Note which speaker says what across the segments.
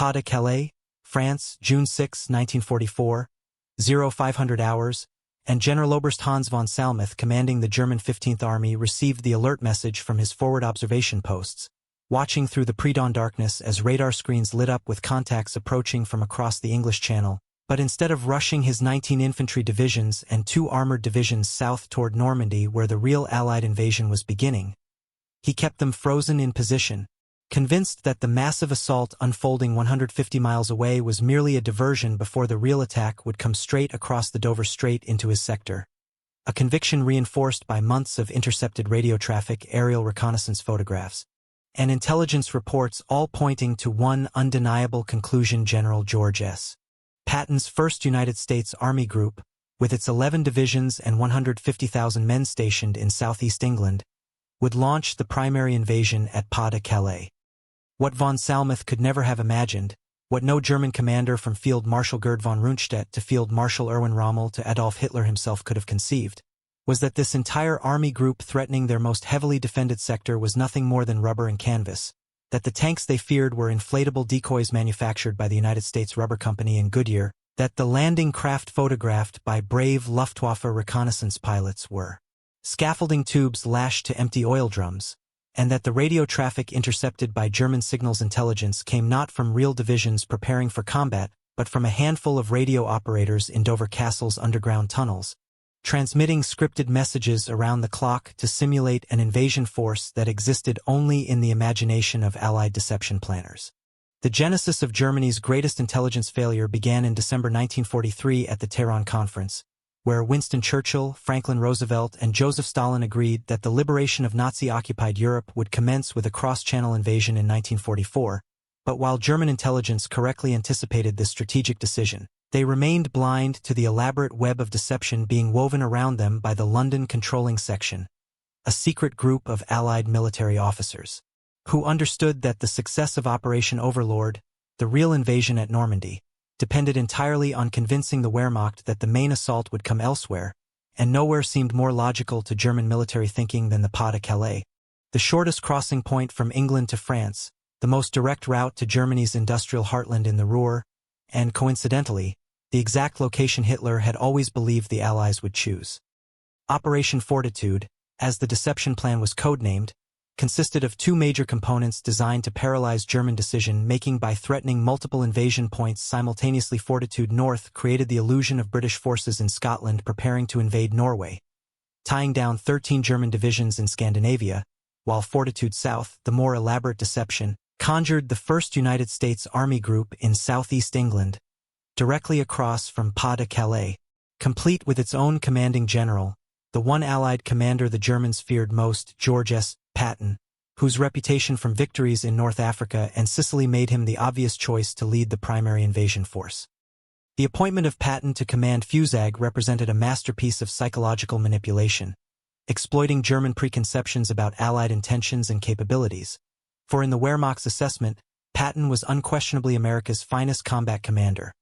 Speaker 1: Pas de Calais, France, June 6, 1944, 0500 hours, and Generaloberst Hans von Salmuth, commanding the German 15th Army, received the alert message from his forward observation posts, watching through the pre-dawn darkness as radar screens lit up with contacts approaching from across the English Channel. But instead of rushing his 19 infantry divisions and 2 armored divisions south toward Normandy where the real Allied invasion was beginning, he kept them frozen in position, convinced that the massive assault unfolding 150 miles away was merely a diversion before the real attack would come straight across the Dover Strait into his sector. A conviction reinforced by months of intercepted radio traffic, aerial reconnaissance photographs, and intelligence reports, all pointing to one undeniable conclusion: General George S. Patton's 1st United States Army Group, with its 11 divisions and 150,000 men stationed in southeast England, would launch the primary invasion at Pas de Calais. What von Salmuth could never have imagined, what no German commander from Field Marshal Gerd von Rundstedt to Field Marshal Erwin Rommel to Adolf Hitler himself could have conceived, was that this entire army group threatening their most heavily defended sector was nothing more than rubber and canvas, that the tanks they feared were inflatable decoys manufactured by the United States Rubber Company in Goodyear, that the landing craft photographed by brave Luftwaffe reconnaissance pilots were scaffolding tubes lashed to empty oil drums, and that the radio traffic intercepted by German signals intelligence came not from real divisions preparing for combat, but from a handful of radio operators in Dover Castle's underground tunnels, transmitting scripted messages around the clock to simulate an invasion force that existed only in the imagination of Allied deception planners. The genesis of Germany's greatest intelligence failure began in December 1943 at the Tehran Conference, where Winston Churchill, Franklin Roosevelt, and Joseph Stalin agreed that the liberation of Nazi-occupied Europe would commence with a cross-channel invasion in 1944, but while German intelligence correctly anticipated this strategic decision, they remained blind to the elaborate web of deception being woven around them by the London Controlling Section, a secret group of Allied military officers, who understood that the success of Operation Overlord, the real invasion at Normandy, depended entirely on convincing the Wehrmacht that the main assault would come elsewhere, and nowhere seemed more logical to German military thinking than the Pas de Calais, the shortest crossing point from England to France, the most direct route to Germany's industrial heartland in the Ruhr, and, coincidentally, the exact location Hitler had always believed the Allies would choose. Operation Fortitude, as the deception plan was codenamed, consisted of 2 major components designed to paralyze German decision-making by threatening multiple invasion points simultaneously. Fortitude North created the illusion of British forces in Scotland preparing to invade Norway, tying down 13 German divisions in Scandinavia, while Fortitude South, the more elaborate deception, conjured the 1st United States Army Group in southeast England, directly across from Pas de Calais, complete with its own commanding general, the one Allied commander the Germans feared most, George S. Patton, whose reputation from victories in North Africa and Sicily made him the obvious choice to lead the primary invasion force. The appointment of Patton to command Fusag represented a masterpiece of psychological manipulation, exploiting German preconceptions about Allied intentions and capabilities, for in the Wehrmacht's assessment, Patton was unquestionably America's finest combat commander,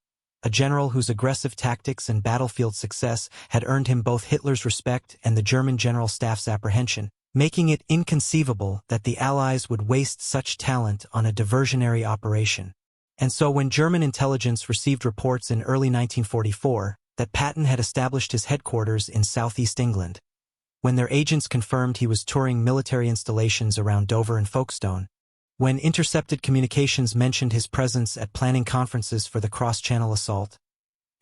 Speaker 1: a general whose aggressive tactics and battlefield success had earned him both Hitler's respect and the German General Staff's apprehension, making it inconceivable that the Allies would waste such talent on a diversionary operation. And so when German intelligence received reports in early 1944 that Patton had established his headquarters in southeast England, when their agents confirmed he was touring military installations around Dover and Folkestone, when intercepted communications mentioned his presence at planning conferences for the cross-channel assault,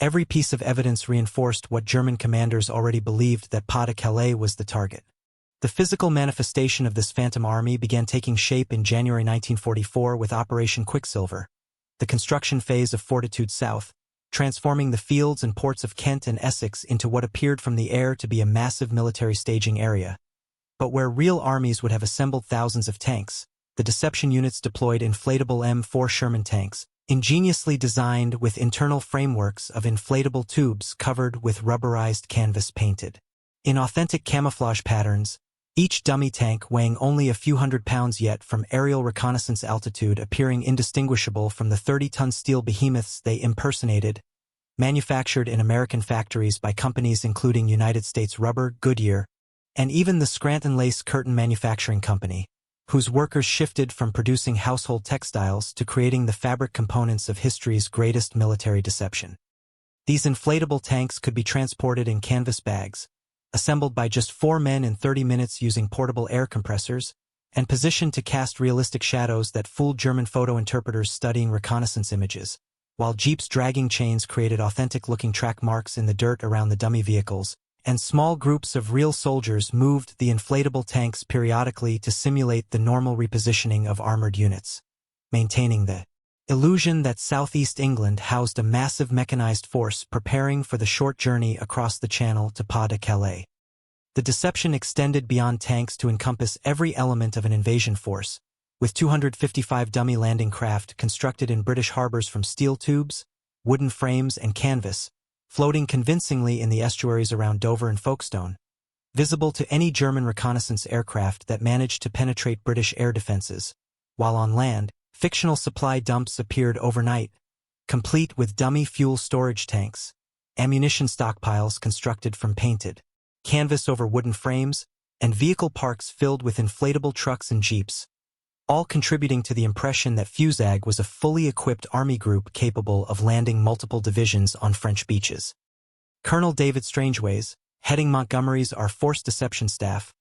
Speaker 1: every piece of evidence reinforced what German commanders already believed, that Pas de Calais was the target. The physical manifestation of this phantom army began taking shape in January 1944 with Operation Quicksilver, the construction phase of Fortitude South, transforming the fields and ports of Kent and Essex into what appeared from the air to be a massive military staging area. But where real armies would have assembled thousands of tanks, the deception units deployed inflatable M4 Sherman tanks, ingeniously designed with internal frameworks of inflatable tubes covered with rubberized canvas painted in authentic camouflage patterns, each dummy tank weighing only a few hundred pounds, yet from aerial reconnaissance altitude appearing indistinguishable from the 30-ton steel behemoths they impersonated, manufactured in American factories by companies including United States Rubber, Goodyear, and even the Scranton Lace Curtain Manufacturing Company, whose workers shifted from producing household textiles to creating the fabric components of history's greatest military deception. These inflatable tanks could be transported in canvas bags, assembled by just 4 men in 30 minutes using portable air compressors, and positioned to cast realistic shadows that fooled German photo interpreters studying reconnaissance images, while Jeeps' dragging chains created authentic-looking track marks in the dirt around the dummy vehicles, and small groups of real soldiers moved the inflatable tanks periodically to simulate the normal repositioning of armored units, maintaining the illusion that southeast England housed a massive mechanized force preparing for the short journey across the Channel to Pas de Calais. The deception extended beyond tanks to encompass every element of an invasion force, with 255 dummy landing craft constructed in British harbors from steel tubes, wooden frames, and canvas, floating convincingly in the estuaries around Dover and Folkestone, visible to any German reconnaissance aircraft that managed to penetrate British air defenses, while on land, fictional supply dumps appeared overnight, complete with dummy fuel storage tanks, ammunition stockpiles constructed from painted canvas over wooden frames, and vehicle parks filled with inflatable trucks and jeeps, all contributing to the impression that Fusag was a fully equipped army group capable of landing multiple divisions on French beaches. Colonel David Strangeways, heading Montgomery's Force Deception Staff,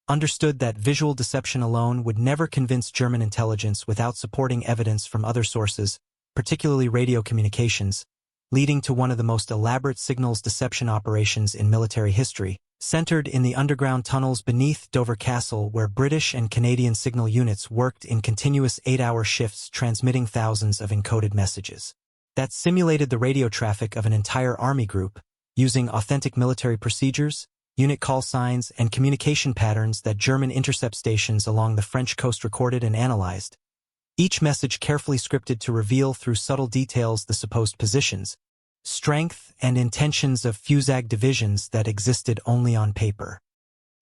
Speaker 1: understood that visual deception alone would never convince German intelligence without supporting evidence from other sources, particularly radio communications, leading to one of the most elaborate signals deception operations in military history, centered in the underground tunnels beneath Dover Castle, where British and Canadian signal units worked in continuous 8-hour shifts transmitting thousands of encoded messages that simulated the radio traffic of an entire army group, using authentic military procedures, unit call signs, and communication patterns that German intercept stations along the French coast recorded and analyzed, each message carefully scripted to reveal through subtle details the supposed positions, strength, and intentions of Fusag divisions that existed only on paper.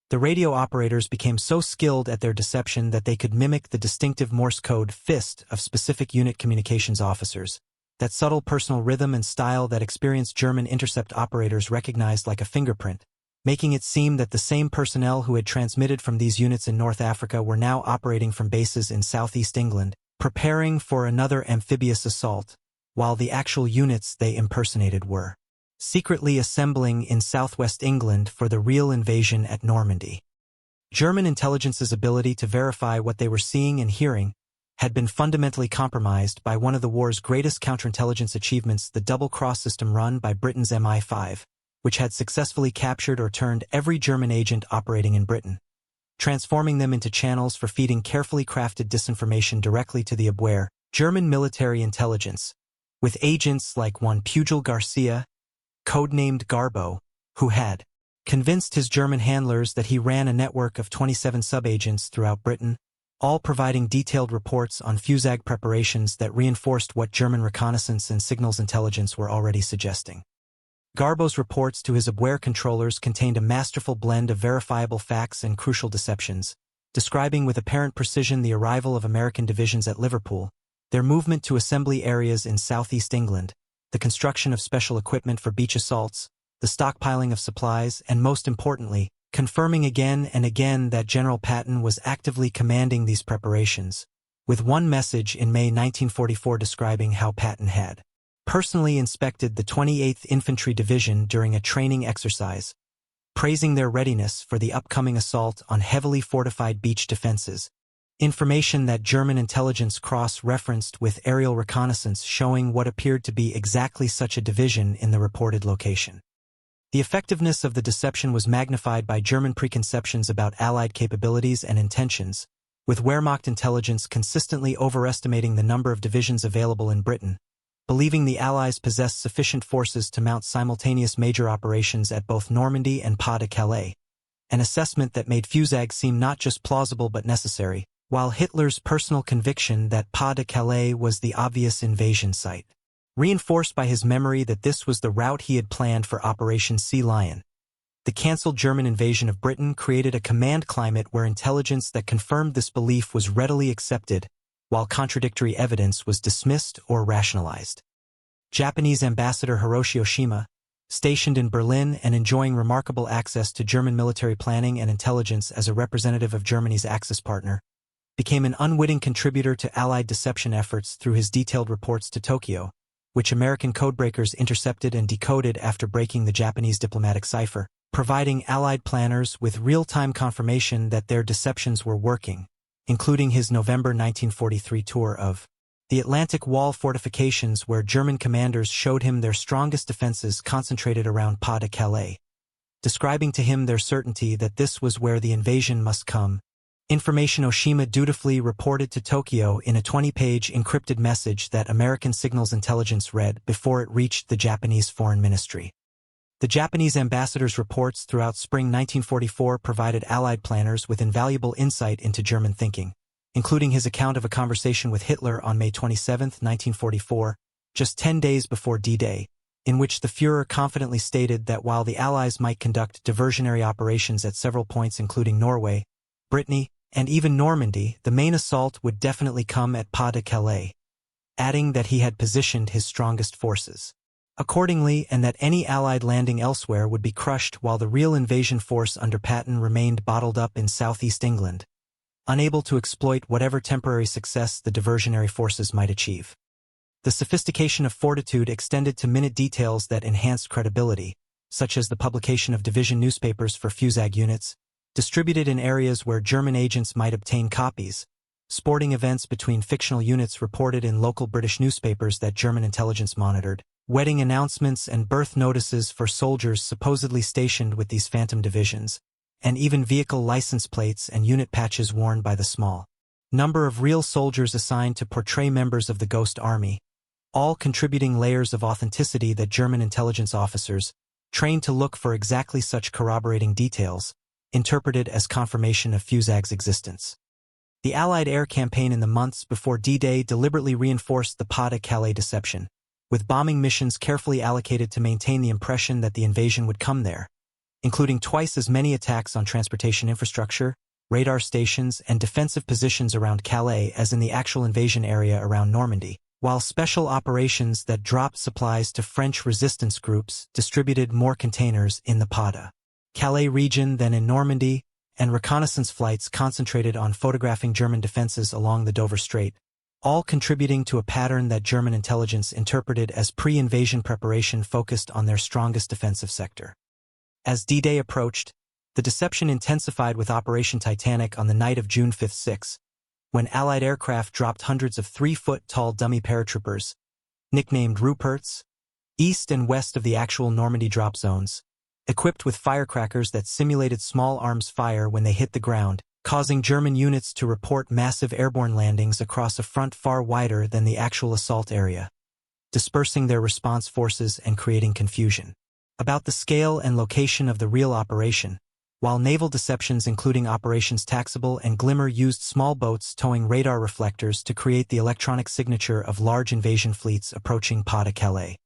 Speaker 1: The radio operators became so skilled at their deception that they could mimic the distinctive Morse code FIST of specific unit communications officers, that subtle personal rhythm and style that experienced German intercept operators recognized like a fingerprint, making it seem that the same personnel who had transmitted from these units in North Africa were now operating from bases in southeast England, preparing for another amphibious assault, while the actual units they impersonated were secretly assembling in southwest England for the real invasion at Normandy. German intelligence's ability to verify what they were seeing and hearing had been fundamentally compromised by one of the war's greatest counterintelligence achievements, the double-cross system run by Britain's MI5, which had successfully captured or turned every German agent operating in Britain, transforming them into channels for feeding carefully crafted disinformation directly to the aware German military intelligence, with agents like one Pugil Garcia, codenamed Garbo, who had convinced his German handlers that he ran a network of 27 sub-agents throughout Britain, all providing detailed reports on Fusag preparations that reinforced what German reconnaissance and signals intelligence were already suggesting. Garbo's reports to his Abwehr controllers contained a masterful blend of verifiable facts and crucial deceptions, describing with apparent precision the arrival of American divisions at Liverpool, their movement to assembly areas in southeast England, the construction of special equipment for beach assaults, the stockpiling of supplies, and most importantly, confirming again and again that General Patton was actively commanding these preparations, with one message in May 1944 describing how Patton had personally inspected the 28th Infantry Division during a training exercise, praising their readiness for the upcoming assault on heavily fortified beach defenses, information that German intelligence cross-referenced with aerial reconnaissance showing what appeared to be exactly such a division in the reported location. The effectiveness of the deception was magnified by German preconceptions about Allied capabilities and intentions, with Wehrmacht intelligence consistently overestimating the number of divisions available in Britain, believing the Allies possessed sufficient forces to mount simultaneous major operations at both Normandy and Pas de Calais, an assessment that made Fusag seem not just plausible but necessary, while Hitler's personal conviction that Pas de Calais was the obvious invasion site, reinforced by his memory that this was the route he had planned for Operation Sea Lion. The cancelled German invasion of Britain created a command climate where intelligence that confirmed this belief was readily accepted, while contradictory evidence was dismissed or rationalized. Japanese Ambassador Hiroshi Oshima, stationed in Berlin and enjoying remarkable access to German military planning and intelligence as a representative of Germany's Axis partner, became an unwitting contributor to Allied deception efforts through his detailed reports to Tokyo, which American codebreakers intercepted and decoded after breaking the Japanese diplomatic cipher, providing Allied planners with real-time confirmation that their deceptions were working, including his November 1943 tour of the Atlantic Wall fortifications, where German commanders showed him their strongest defenses concentrated around Pas de Calais, describing to him their certainty that this was where the invasion must come. Information Oshima dutifully reported to Tokyo in a 20-page encrypted message that American signals intelligence read before it reached the Japanese Foreign Ministry. The Japanese ambassador's reports throughout spring 1944 provided Allied planners with invaluable insight into German thinking, including his account of a conversation with Hitler on May 27, 1944, just 10 days before D-Day, in which the Führer confidently stated that while the Allies might conduct diversionary operations at several points including Norway, Brittany, and even Normandy, the main assault would definitely come at Pas de Calais, adding that he had positioned his strongest forces accordingly and that any Allied landing elsewhere would be crushed while the real invasion force under Patton remained bottled up in southeast England, unable to exploit whatever temporary success the diversionary forces might achieve. The sophistication of Fortitude extended to minute details that enhanced credibility, such as the publication of division newspapers for Fusag units, distributed in areas where German agents might obtain copies, sporting events between fictional units reported in local British newspapers that German intelligence monitored, wedding announcements and birth notices for soldiers supposedly stationed with these phantom divisions, and even vehicle license plates and unit patches worn by the small number of real soldiers assigned to portray members of the Ghost Army, all contributing layers of authenticity that German intelligence officers, trained to look for exactly such corroborating details, interpreted as confirmation of Fusag's existence. The Allied air campaign in the months before D-Day deliberately reinforced the Pas de Calais deception, with bombing missions carefully allocated to maintain the impression that the invasion would come there, including twice as many attacks on transportation infrastructure, radar stations, and defensive positions around Calais as in the actual invasion area around Normandy, while special operations that dropped supplies to French resistance groups distributed more containers in the Pas de Calais region than in Normandy, and reconnaissance flights concentrated on photographing German defenses along the Dover Strait, all contributing to a pattern that German intelligence interpreted as pre-invasion preparation focused on their strongest defensive sector. As D-Day approached, the deception intensified with Operation Titanic on the night of June 5-6, when Allied aircraft dropped hundreds of 3-foot-tall dummy paratroopers, nicknamed Ruperts, east and west of the actual Normandy drop zones, equipped with firecrackers that simulated small arms fire when they hit the ground, causing German units to report massive airborne landings across a front far wider than the actual assault area, dispersing their response forces and creating confusion about the scale and location of the real operation, while naval deceptions including Operations Taxable and Glimmer used small boats towing radar reflectors to create the electronic signature of large invasion fleets approaching Pas de Calais.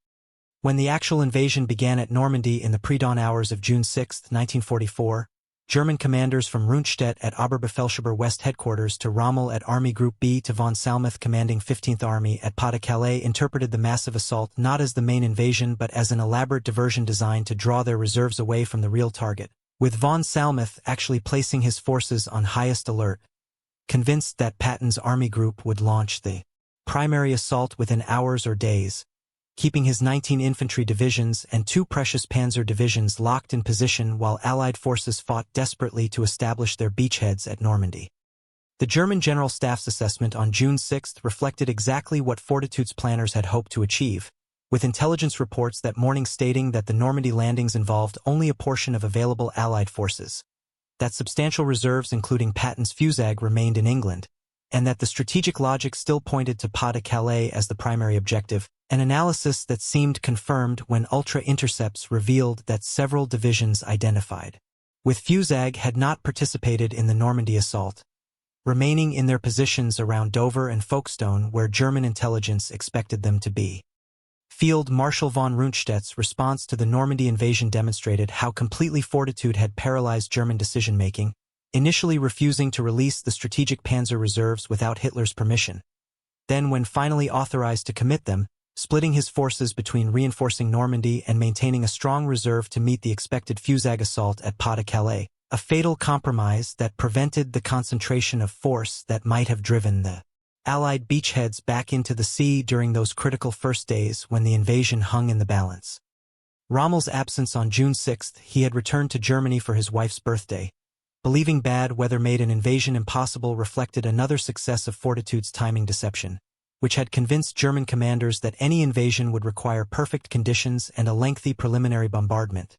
Speaker 1: When the actual invasion began at Normandy in the pre-dawn hours of June 6, 1944, German commanders from Rundstedt at Oberbefehlshaber West Headquarters to Rommel at Army Group B to von Salmuth commanding 15th Army at Pas de Calais interpreted the massive assault not as the main invasion but as an elaborate diversion designed to draw their reserves away from the real target, with von Salmuth actually placing his forces on highest alert, convinced that Patton's army group would launch the primary assault within hours or days, keeping his 19 infantry divisions and 2 precious panzer divisions locked in position while Allied forces fought desperately to establish their beachheads at Normandy. The German General Staff's assessment on June 6 reflected exactly what Fortitude's planners had hoped to achieve, with intelligence reports that morning stating that the Normandy landings involved only a portion of available Allied forces, that substantial reserves including Patton's Fusag remained in England, and that the strategic logic still pointed to Pas de Calais as the primary objective, an analysis that seemed confirmed when ultra-intercepts revealed that several divisions identified with Fusag had not participated in the Normandy assault, remaining in their positions around Dover and Folkestone where German intelligence expected them to be. Field Marshal von Rundstedt's response to the Normandy invasion demonstrated how completely Fortitude had paralyzed German decision-making, initially refusing to release the strategic panzer reserves without Hitler's permission. Then, when finally authorized to commit them, splitting his forces between reinforcing Normandy and maintaining a strong reserve to meet the expected Fusag assault at Pas de Calais, a fatal compromise that prevented the concentration of force that might have driven the Allied beachheads back into the sea during those critical first days when the invasion hung in the balance. Rommel's absence on June 6, he had returned to Germany for his wife's birthday. Believing bad weather made an invasion impossible reflected another success of Fortitude's timing deception, which had convinced German commanders that any invasion would require perfect conditions and a lengthy preliminary bombardment,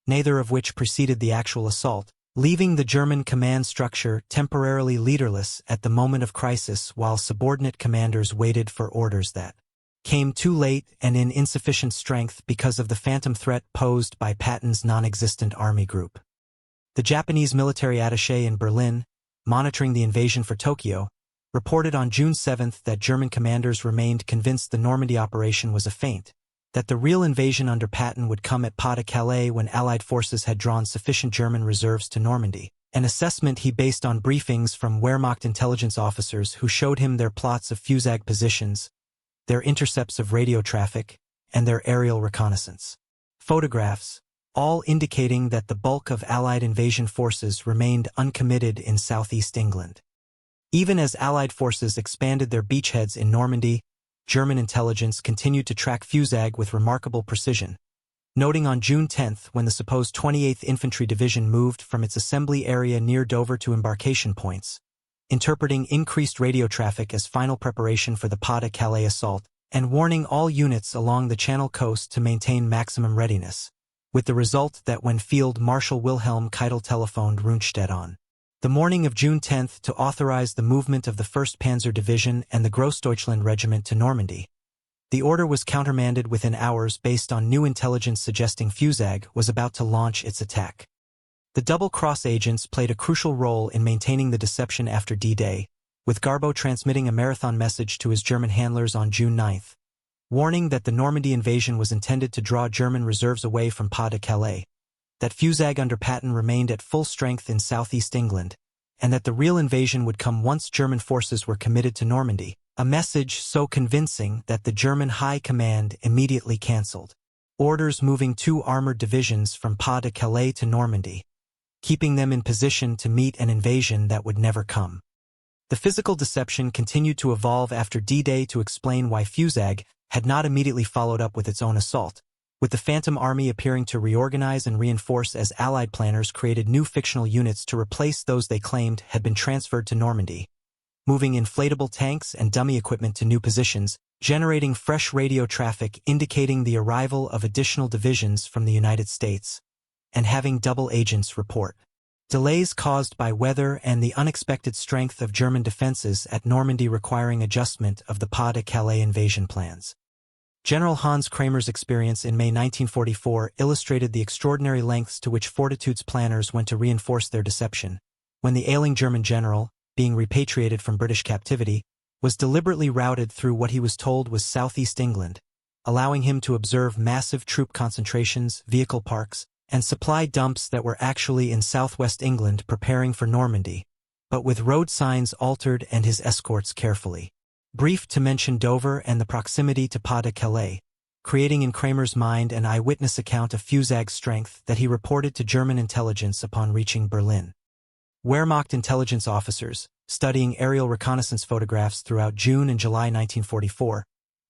Speaker 1: neither of which preceded the actual assault, leaving the German command structure temporarily leaderless at the moment of crisis while subordinate commanders waited for orders that came too late and in insufficient strength because of the phantom threat posed by Patton's non-existent army group. The Japanese military attaché in Berlin, monitoring the invasion for Tokyo, reported on June 7 that German commanders remained convinced the Normandy operation was a feint, that the real invasion under Patton would come at Pas de Calais when Allied forces had drawn sufficient German reserves to Normandy, an assessment he based on briefings from Wehrmacht intelligence officers who showed him their plots of fusag positions, their intercepts of radio traffic, and their aerial reconnaissance photographs, all indicating that the bulk of Allied invasion forces remained uncommitted in southeast England. Even as Allied forces expanded their beachheads in Normandy, German intelligence continued to track fusag with remarkable precision, noting on June 10 when the supposed 28th Infantry Division moved from its assembly area near Dover to embarkation points, interpreting increased radio traffic as final preparation for the Pas de Calais assault, and warning all units along the Channel coast to maintain maximum readiness, with the result that when Field Marshal Wilhelm Keitel telephoned Rundstedt on the morning of June 10 to authorize the movement of the 1st Panzer Division and the Grossdeutschland Regiment to Normandy, the order was countermanded within hours based on new intelligence suggesting Fusag was about to launch its attack. The double-cross agents played a crucial role in maintaining the deception after D-Day, with Garbo transmitting a marathon message to his German handlers on June 9, warning that the Normandy invasion was intended to draw German reserves away from Pas de Calais, that Fusag under Patton remained at full strength in southeast England, and that the real invasion would come once German forces were committed to Normandy, a message so convincing that the German High Command immediately cancelled orders moving 2 armored divisions from Pas de Calais to Normandy, keeping them in position to meet an invasion that would never come. The physical deception continued to evolve after D-Day to explain why Fusag had not immediately followed up with its own assault, with the Phantom Army appearing to reorganize and reinforce as Allied planners created new fictional units to replace those they claimed had been transferred to Normandy, moving inflatable tanks and dummy equipment to new positions, generating fresh radio traffic indicating the arrival of additional divisions from the United States, and having double agents report delays caused by weather and the unexpected strength of German defenses at Normandy requiring adjustment of the Pas de Calais invasion plans. General Hans Kramer's experience in May 1944 illustrated the extraordinary lengths to which Fortitude's planners went to reinforce their deception, when the ailing German general, being repatriated from British captivity, was deliberately routed through what he was told was southeast England, allowing him to observe massive troop concentrations, vehicle parks, and supply dumps that were actually in southwest England preparing for Normandy, but with road signs altered and his escorts carefully briefed to mention Dover and the proximity to Pas de Calais, creating in Kramer's mind an eyewitness account of Fusag's strength that he reported to German intelligence upon reaching Berlin. Wehrmacht intelligence officers, studying aerial reconnaissance photographs throughout June and July 1944,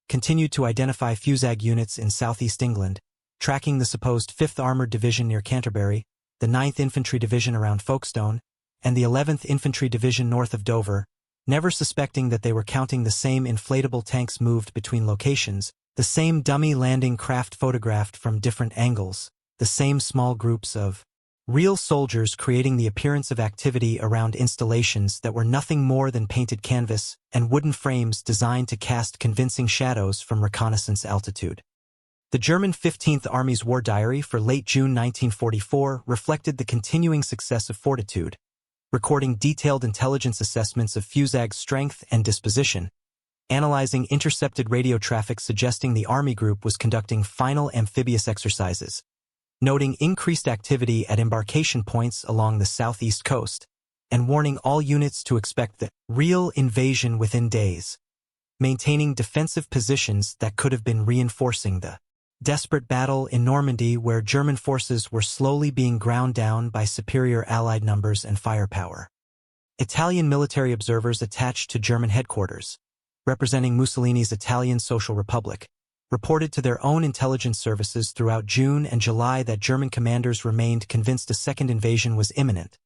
Speaker 1: continued to identify Fusag units in southeast England, tracking the supposed 5th Armoured Division near Canterbury, the 9th Infantry Division around Folkestone, and the 11th Infantry Division north of Dover, never suspecting that they were counting the same inflatable tanks moved between locations, the same dummy landing craft photographed from different angles, the same small groups of real soldiers creating the appearance of activity around installations that were nothing more than painted canvas and wooden frames designed to cast convincing shadows from reconnaissance altitude. The German 15th Army's war diary for late June 1944 reflected the continuing success of Fortitude, recording detailed intelligence assessments of Fusag's strength and disposition, analyzing intercepted radio traffic suggesting the Army group was conducting final amphibious exercises, noting increased activity at embarkation points along the southeast coast, and warning all units to expect the real invasion within days, maintaining defensive positions that could have been reinforcing the Desperate battle in Normandy where German forces were slowly being ground down by superior Allied numbers and firepower. Italian military observers attached to German headquarters, representing Mussolini's Italian Social Republic, reported to their own intelligence services throughout June and July that German commanders remained convinced a second invasion was imminent,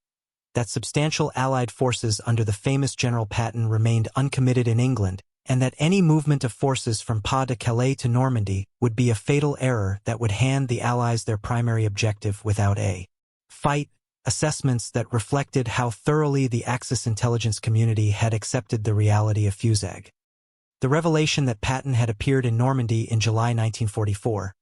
Speaker 1: that substantial Allied forces under the famous General Patton remained uncommitted in England, and that any movement of forces from Pas de Calais to Normandy would be a fatal error that would hand the Allies their primary objective without a fight. Assessments that reflected how thoroughly the Axis intelligence community had accepted the reality of Fusag. The revelation that Patton had appeared in Normandy in July 1944,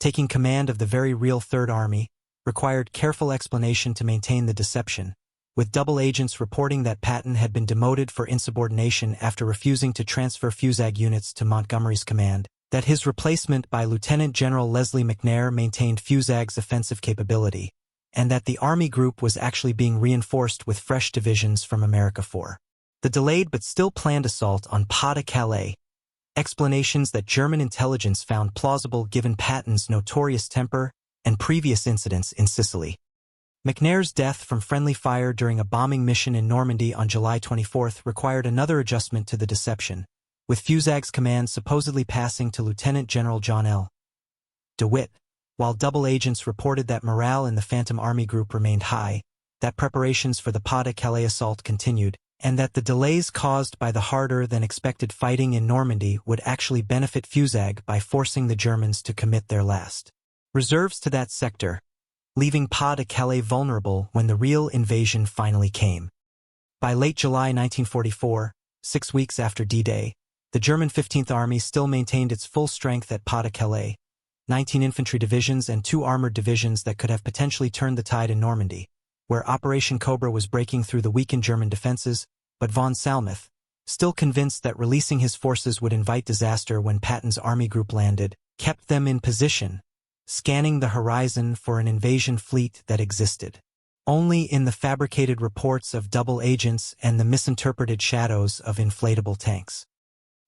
Speaker 1: taking command of the very real Third Army, required careful explanation to maintain the deception, with double agents reporting that Patton had been demoted for insubordination after refusing to transfer Fusag units to Montgomery's command, that his replacement by Lieutenant General Leslie McNair maintained Fusag's offensive capability, and that the Army group was actually being reinforced with fresh divisions from America for the delayed but still planned assault on Pas de Calais, explanations that German intelligence found plausible given Patton's notorious temper and previous incidents in Sicily. McNair's death from friendly fire during a bombing mission in Normandy on July 24 required another adjustment to the deception, with Fusag's command supposedly passing to Lieutenant General John L. DeWitt, while double agents reported that morale in the Phantom Army group remained high, that preparations for the Pas de Calais assault continued, and that the delays caused by the harder-than-expected fighting in Normandy would actually benefit Fusag by forcing the Germans to commit their last reserves to that sector, leaving Pas de Calais vulnerable when the real invasion finally came. By late July 1944, 6 weeks after D-Day, the German 15th Army still maintained its full strength at Pas de Calais, 19 infantry divisions and 2 armored divisions that could have potentially turned the tide in Normandy, where Operation Cobra was breaking through the weakened German defenses, but von Salmuth, still convinced that releasing his forces would invite disaster when Patton's army group landed, kept them in position, scanning the horizon for an invasion fleet that existed only in the fabricated reports of double agents and the misinterpreted shadows of inflatable tanks.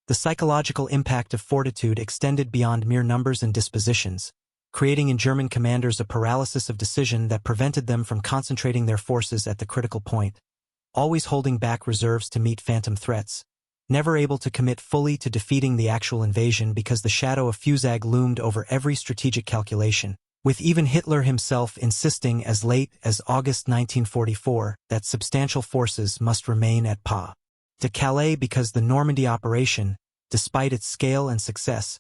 Speaker 1: The psychological impact of Fortitude extended beyond mere numbers and dispositions, creating in German commanders a paralysis of decision that prevented them from concentrating their forces at the critical point, always holding back reserves to meet phantom threats, never able to commit fully to defeating the actual invasion because the shadow of Fusag loomed over every strategic calculation, with even Hitler himself insisting as late as August 1944 that substantial forces must remain at Pas de Calais because the Normandy operation, despite its scale and success,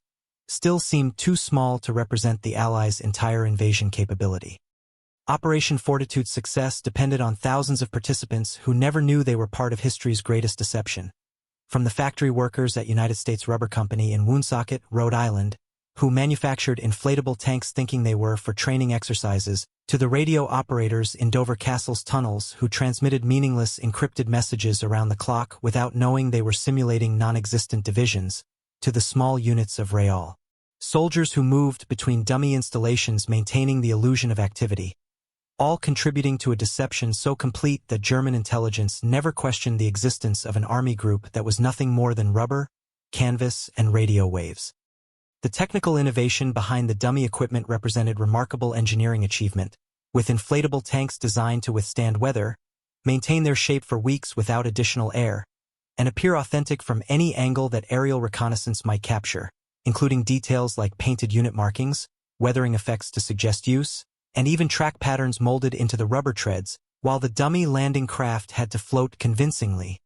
Speaker 1: still seemed too small to represent the Allies' entire invasion capability. Operation Fortitude's success depended on thousands of participants who never knew they were part of history's greatest deception. From the factory workers at United States Rubber Company in Woonsocket, Rhode Island, who manufactured inflatable tanks thinking they were for training exercises, to the radio operators in Dover Castle's tunnels who transmitted meaningless encrypted messages around the clock without knowing they were simulating non-existent divisions, to the small units of Real soldiers who moved between dummy installations maintaining the illusion of activity, all contributing to a deception so complete that German intelligence never questioned the existence of an army group that was nothing more than rubber, canvas, and radio waves. The technical innovation behind the dummy equipment represented remarkable engineering achievement, with inflatable tanks designed to withstand weather, maintain their shape for weeks without additional air, and appear authentic from any angle that aerial reconnaissance might capture, including details like painted unit markings, weathering effects to suggest use, and even track patterns molded into the rubber treads, while the dummy landing craft had to float convincingly,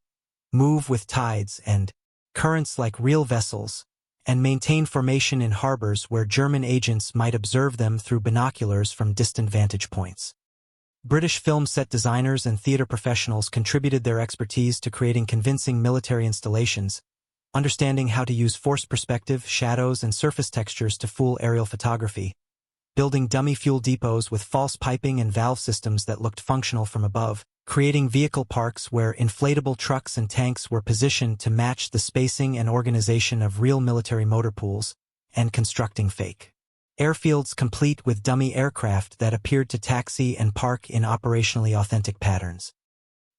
Speaker 1: move with tides and currents like real vessels, and maintain formation in harbors where German agents might observe them through binoculars from distant vantage points. British film set designers and theater professionals contributed their expertise to creating convincing military installations, understanding how to use forced perspective, shadows, and surface textures to fool aerial photography, building dummy fuel depots with false piping and valve systems that looked functional from above, creating vehicle parks where inflatable trucks and tanks were positioned to match the spacing and organization of real military motor pools, and constructing fake airfields complete with dummy aircraft that appeared to taxi and park in operationally authentic patterns.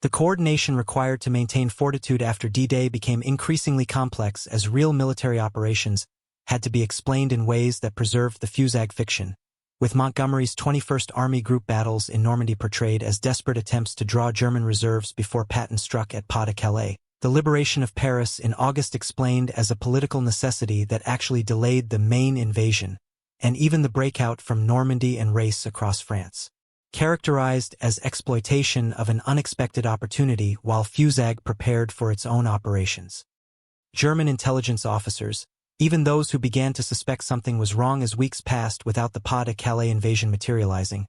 Speaker 1: The coordination required to maintain Fortitude after D-Day became increasingly complex as real military operations, had to be explained in ways that preserved the Fusag fiction, with Montgomery's 21st Army Group battles in Normandy portrayed as desperate attempts to draw German reserves before Patton struck at Pas de Calais. The liberation of Paris in August explained as a political necessity that actually delayed the main invasion, and even the breakout from Normandy and race across France, characterized as exploitation of an unexpected opportunity while Fusag prepared for its own operations. German intelligence officers, even those who began to suspect something was wrong as weeks passed without the Pas de Calais invasion materializing,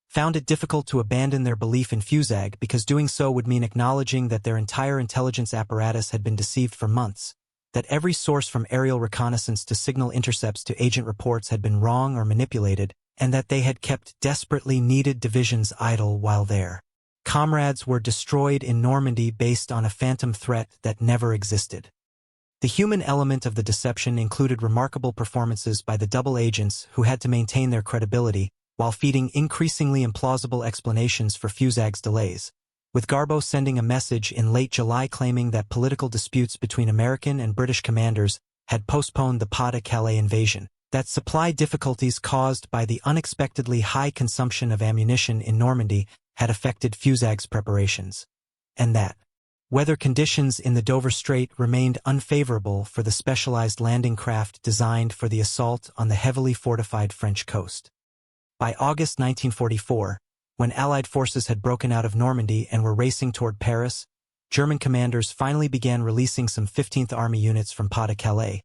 Speaker 1: found it difficult to abandon their belief in Fusag because doing so would mean acknowledging that their entire intelligence apparatus had been deceived for months, that every source from aerial reconnaissance to signal intercepts to agent reports had been wrong or manipulated, and that they had kept desperately needed divisions idle while their comrades were destroyed in Normandy based on a phantom threat that never existed. The human element of the deception included remarkable performances by the double agents who had to maintain their credibility while feeding increasingly implausible explanations for Fusag's delays, with Garbo sending a message in late July claiming that political disputes between American and British commanders had postponed the Pas de Calais invasion, that supply difficulties caused by the unexpectedly high consumption of ammunition in Normandy had affected Fusag's preparations, and that weather conditions in the Dover Strait remained unfavorable for the specialized landing craft designed for the assault on the heavily fortified French coast. By August 1944, when Allied forces had broken out of Normandy and were racing toward Paris, German commanders finally began releasing some 15th Army units from Pas de Calais.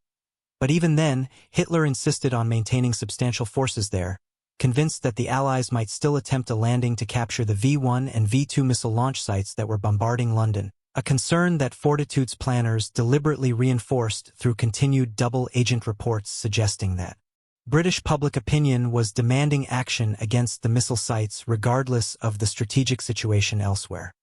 Speaker 1: But even then, Hitler insisted on maintaining substantial forces there, convinced that the Allies might still attempt a landing to capture the V-1 and V-2 missile launch sites that were bombarding London, a concern that Fortitude's planners deliberately reinforced through continued double-agent reports suggesting that British public opinion was demanding action against the missile sites regardless of the strategic situation elsewhere.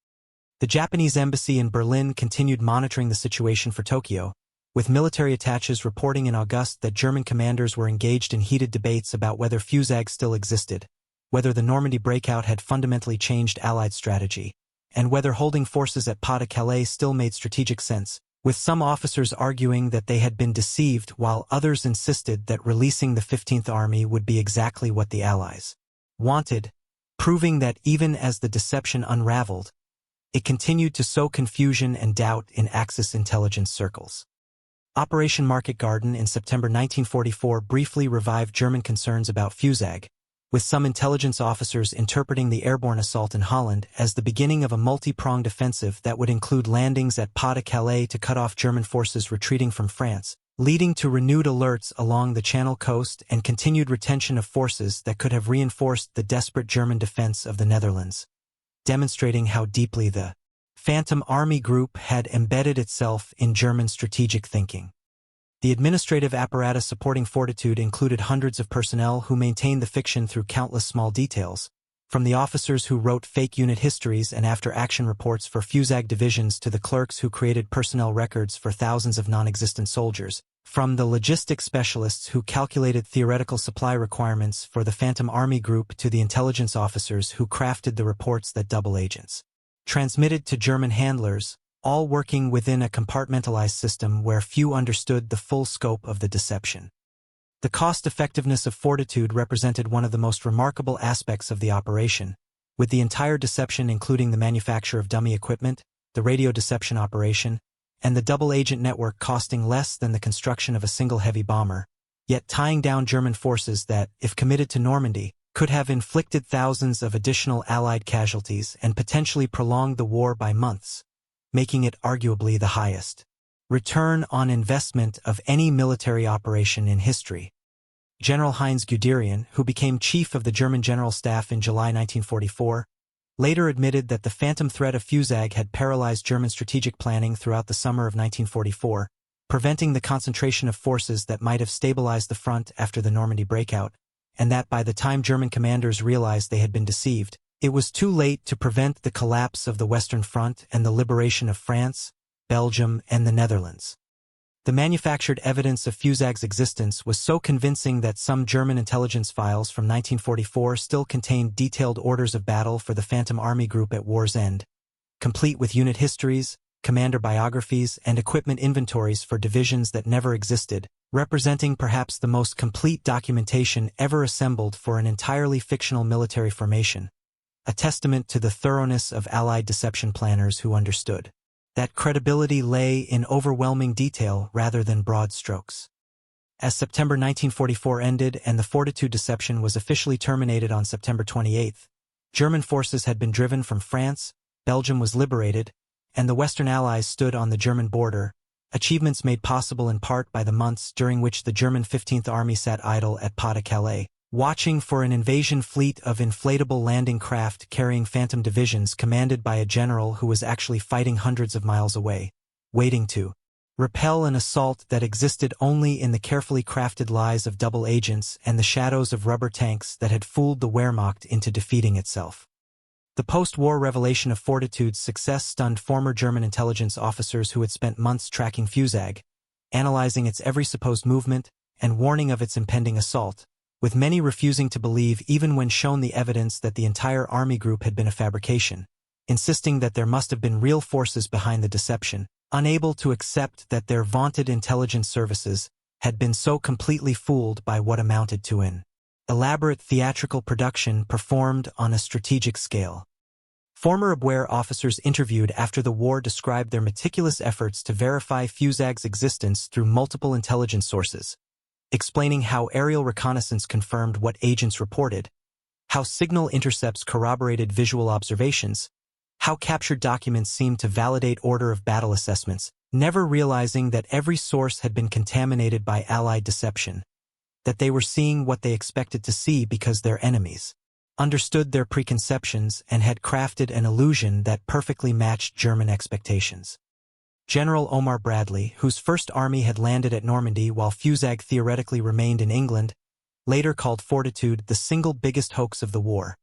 Speaker 1: The Japanese embassy in Berlin continued monitoring the situation for Tokyo, with military attaches reporting in August that German commanders were engaged in heated debates about whether Fusag still existed, whether the Normandy breakout had fundamentally changed Allied strategy, and whether holding forces at Pas de Calais still made strategic sense, with some officers arguing that they had been deceived while others insisted that releasing the 15th Army would be exactly what the Allies wanted, proving that even as the deception unraveled, it continued to sow confusion and doubt in Axis intelligence circles. Operation Market Garden in September 1944 briefly revived German concerns about Fusag, with some intelligence officers interpreting the airborne assault in Holland as the beginning of a multi-pronged offensive that would include landings at Pas de Calais to cut off German forces retreating from France, leading to renewed alerts along the Channel coast and continued retention of forces that could have reinforced the desperate German defense of the Netherlands, demonstrating how deeply the Phantom Army Group had embedded itself in German strategic thinking. The administrative apparatus supporting Fortitude included hundreds of personnel who maintained the fiction through countless small details, from the officers who wrote fake unit histories and after-action reports for Fusag divisions to the clerks who created personnel records for thousands of non-existent soldiers, from the logistics specialists who calculated theoretical supply requirements for the Phantom Army Group to the intelligence officers who crafted the reports that double agents transmitted to German handlers, all working within a compartmentalized system where few understood the full scope of the deception. The cost-effectiveness of Fortitude represented one of the most remarkable aspects of the operation, with the entire deception including the manufacture of dummy equipment, the radio deception operation, and the double-agent network costing less than the construction of a single heavy bomber, yet tying down German forces that, if committed to Normandy, could have inflicted thousands of additional Allied casualties and potentially prolonged the war by months, making it arguably the highest return on investment of any military operation in history. General Heinz Guderian, who became chief of the German General Staff in July 1944, later admitted that the phantom threat of Fusag had paralyzed German strategic planning throughout the summer of 1944, preventing the concentration of forces that might have stabilized the front after the Normandy breakout, and that by the time German commanders realized they had been deceived, it was too late to prevent the collapse of the Western Front and the liberation of France, Belgium, and the Netherlands. The manufactured evidence of Fusag's existence was so convincing that some German intelligence files from 1944 still contained detailed orders of battle for the Phantom Army Group at war's end, complete with unit histories, commander biographies, and equipment inventories for divisions that never existed, representing perhaps the most complete documentation ever assembled for an entirely fictional military formation, a testament to the thoroughness of Allied deception planners who understood that credibility lay in overwhelming detail rather than broad strokes. As September 1944 ended and the Fortitude deception was officially terminated on September 28, German forces had been driven from France, Belgium was liberated, and the Western Allies stood on the German border, achievements made possible in part by the months during which the German 15th Army sat idle at Pas de Calais, watching for an invasion fleet of inflatable landing craft carrying phantom divisions commanded by a general who was actually fighting hundreds of miles away, waiting to repel an assault that existed only in the carefully crafted lies of double agents and the shadows of rubber tanks that had fooled the Wehrmacht into defeating itself. The post-war revelation of Fortitude's success stunned former German intelligence officers who had spent months tracking Fusag, analyzing its every supposed movement, and warning of its impending assault, with many refusing to believe even when shown the evidence that the entire army group had been a fabrication, insisting that there must have been real forces behind the deception, unable to accept that their vaunted intelligence services had been so completely fooled by what amounted to an elaborate theatrical production performed on a strategic scale. Former Abwehr officers interviewed after the war described their meticulous efforts to verify Fusag's existence through multiple intelligence sources, explaining how aerial reconnaissance confirmed what agents reported, how signal intercepts corroborated visual observations, how captured documents seemed to validate order of battle assessments, never realizing that every source had been contaminated by Allied deception, that they were seeing what they expected to see because their enemies understood their preconceptions and had crafted an illusion that perfectly matched German expectations. General Omar Bradley, whose First Army had landed at Normandy while Fusag theoretically remained in England, later called Fortitude the single biggest hoax of the war,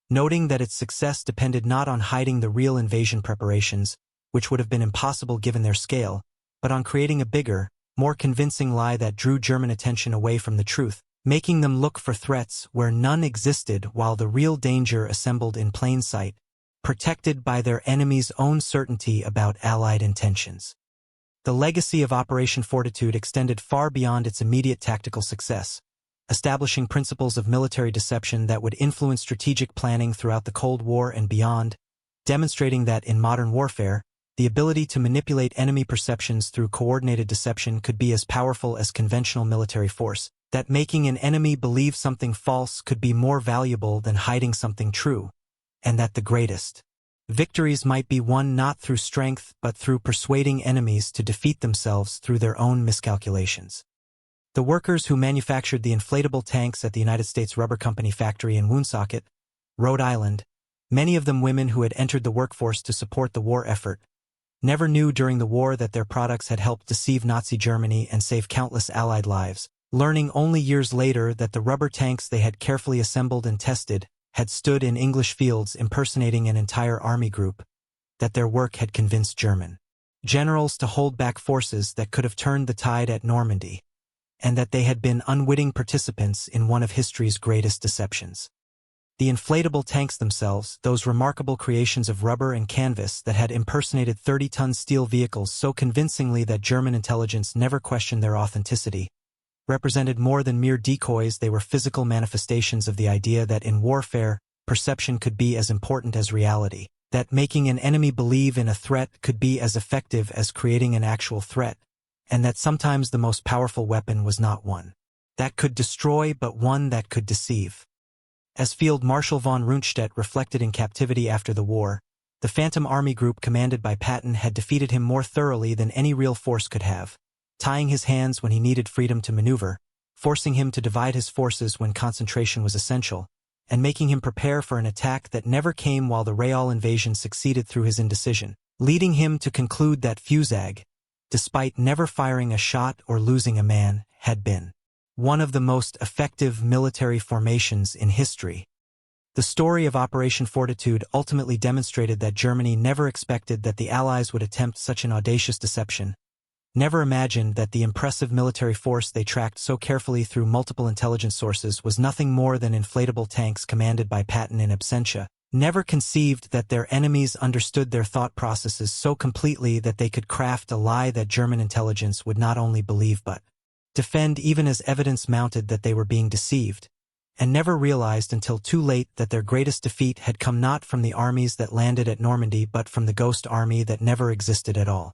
Speaker 1: noting that its success depended not on hiding the real invasion preparations, which would have been impossible given their scale, but on creating a bigger, more convincing lie that drew German attention away from the truth, making them look for threats where none existed while the real danger assembled in plain sight, protected by their enemy's own certainty about Allied intentions. The legacy of Operation Fortitude extended far beyond its immediate tactical success, establishing principles of military deception that would influence strategic planning throughout the Cold War and beyond, demonstrating that in modern warfare, the ability to manipulate enemy perceptions through coordinated deception could be as powerful as conventional military force, that making an enemy believe something false could be more valuable than hiding something true, and that the greatest victories might be won not through strength but through persuading enemies to defeat themselves through their own miscalculations. The workers who manufactured the inflatable tanks at the United States Rubber Company factory in Woonsocket, Rhode Island, many of them women who had entered the workforce to support the war effort, never knew during the war that their products had helped deceive Nazi Germany and save countless Allied lives, learning only years later that the rubber tanks they had carefully assembled and tested had stood in English fields impersonating an entire army group, that their work had convinced German generals to hold back forces that could have turned the tide at Normandy, and that they had been unwitting participants in one of history's greatest deceptions. The inflatable tanks themselves, those remarkable creations of rubber and canvas that had impersonated 30-ton steel vehicles so convincingly that German intelligence never questioned their authenticity, represented more than mere decoys. They were physical manifestations of the idea that in warfare, perception could be as important as reality, that making an enemy believe in a threat could be as effective as creating an actual threat, and that sometimes the most powerful weapon was not one that could destroy but one that could deceive. As Field Marshal von Rundstedt reflected in captivity after the war, the Phantom Army Group commanded by Patton had defeated him more thoroughly than any real force could have, tying his hands when he needed freedom to maneuver, forcing him to divide his forces when concentration was essential, and making him prepare for an attack that never came while the Real invasion succeeded through his indecision, leading him to conclude that Fusag, despite never firing a shot or losing a man, had been one of the most effective military formations in history. The story of Operation Fortitude ultimately demonstrated that Germany never expected that the Allies would attempt such an audacious deception, never imagined that the impressive military force they tracked so carefully through multiple intelligence sources was nothing more than inflatable tanks commanded by Patton in absentia, never conceived that their enemies understood their thought processes so completely that they could craft a lie that German intelligence would not only believe but defend even as evidence mounted that they were being deceived, and never realized until too late that their greatest defeat had come not from the armies that landed at Normandy but from the ghost army that never existed at all.